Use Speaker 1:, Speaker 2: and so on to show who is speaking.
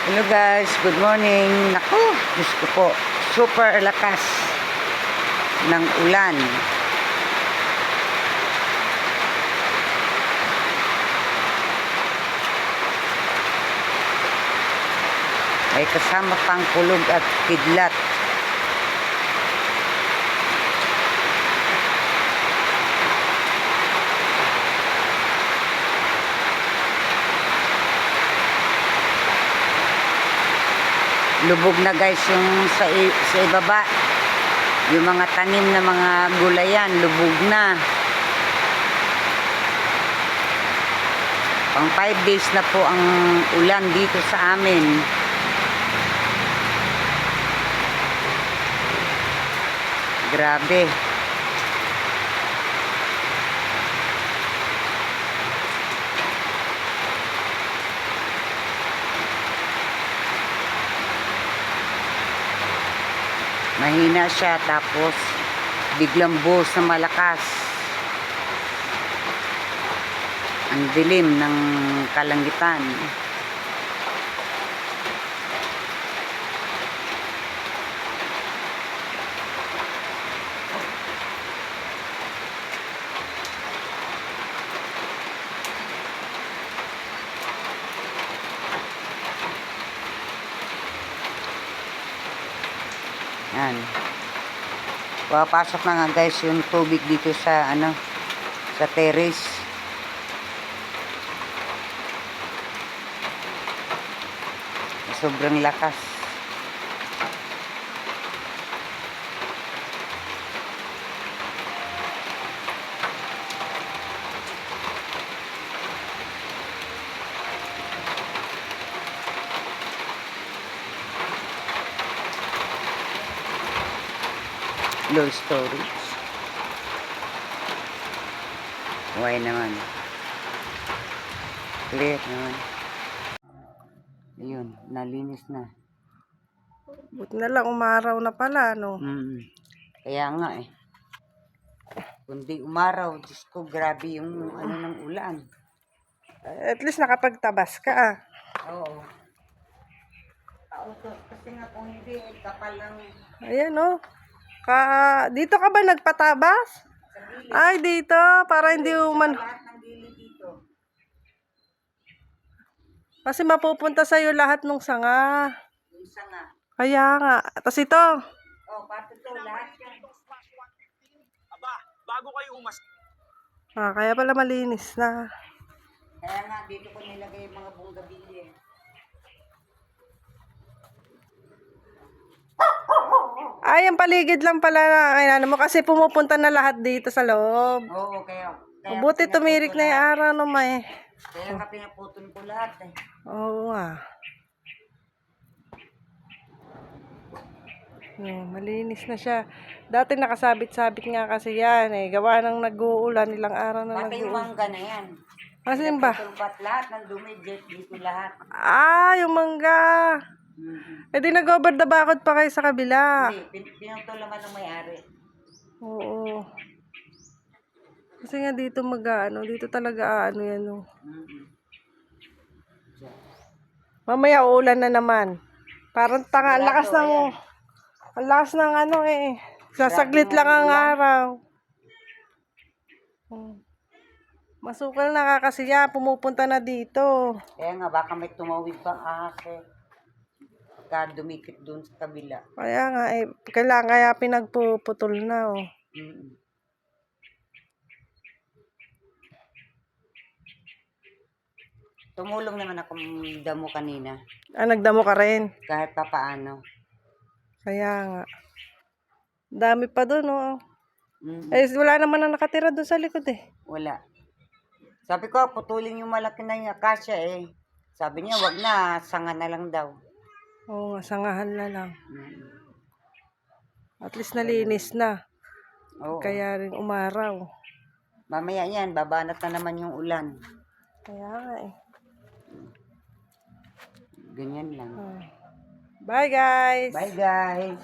Speaker 1: Hello guys, good morning. Naku, Diyos ko po, super lakas ng ulan. Ay kasama pang kulog at kidlat. Lubog na guys yung sa ibaba. Yung mga tanim na mga gulayan, lubog na. Pang 5 days na po ang ulan dito sa amin. Grabe. Mahina siya tapos biglang buhos na malakas. Ang dilim ng kalangitan. Yan. Papasok na nga guys yung tubig dito sa sa terrace. Sobrang lakas. Low storage. Why naman? Clear naman. Ayun, nalinis na.
Speaker 2: Buti na lang umaraw na pala, no?
Speaker 1: Kaya nga eh. Kundi umaraw, Diyos ko, grabe yung ng ulan.
Speaker 2: At least nakapagtabas ka, ah.
Speaker 1: Oo. Kasi nga kung hindi, kapal lang.
Speaker 2: Ayan, no? Dito ka ba nagpatabas? Ay, dito. Para hindi uman...
Speaker 1: Lahat ng gilid dito.
Speaker 2: Kasi mapupunta sa'yo lahat ng sanga.
Speaker 1: Yung sanga.
Speaker 2: Kaya nga. Tapos ito.
Speaker 1: Oh, pati to, lahat yan.
Speaker 3: Aba, bago kayo umas...
Speaker 2: Kaya pala malinis na.
Speaker 1: Kaya nga, dito ko nilagay yung mga bunggabilya.
Speaker 2: Ay, ang paligid lang pala na kailangan mo kasi pumupunta na lahat dito sa loob.
Speaker 1: Oo, kaya
Speaker 2: Buti tumirik na yung araw no, may.
Speaker 1: Kaya nga pinaputol ko lahat eh.
Speaker 2: Oo nga. Malinis na siya. Dati nakasabit-sabit nga kasi yan eh. Gawa ng nag-uulan, ilang araw na
Speaker 1: Pati yung
Speaker 2: nag-uulan.
Speaker 1: mangga na yan.
Speaker 2: Masin ba?
Speaker 1: Pinaputol lahat ng dumi, dito lahat.
Speaker 2: Yung mangga. E di nag-over the bakod pa kayo sa kabila.
Speaker 1: Hindi, pinutol naman ng may-ari.
Speaker 2: Oo. Kasi nga dito dito talaga yan oh. Mamaya uulan na naman. Parang tanga, ang lakas ng sasaglit lang ang araw. Masukal na kasi pumupunta na dito.
Speaker 1: Kaya nga, baka may tumawid pang ahas eh. Pagka dumikit dun sa kabila.
Speaker 2: Kaya nga kaya pinagpuputol na oh.
Speaker 1: Tumulong naman ako damo kanina.
Speaker 2: Nagdamo ka rin.
Speaker 1: Kahit pa paano.
Speaker 2: Kaya nga. Dami pa doon oh. Wala naman na nakatira doon sa likod eh.
Speaker 1: Wala. Sabi ko, putulin yung malaki na yung akasya eh. Sabi niya, wag na, sanga na lang daw.
Speaker 2: Oo, sangahan na lang. At least nalinis na.
Speaker 1: Oo.
Speaker 2: Kaya rin umaraw.
Speaker 1: Mamaya yan, babanat na naman yung ulan.
Speaker 2: Kaya nga eh.
Speaker 1: Ganyan lang.
Speaker 2: Bye guys!
Speaker 1: Bye guys!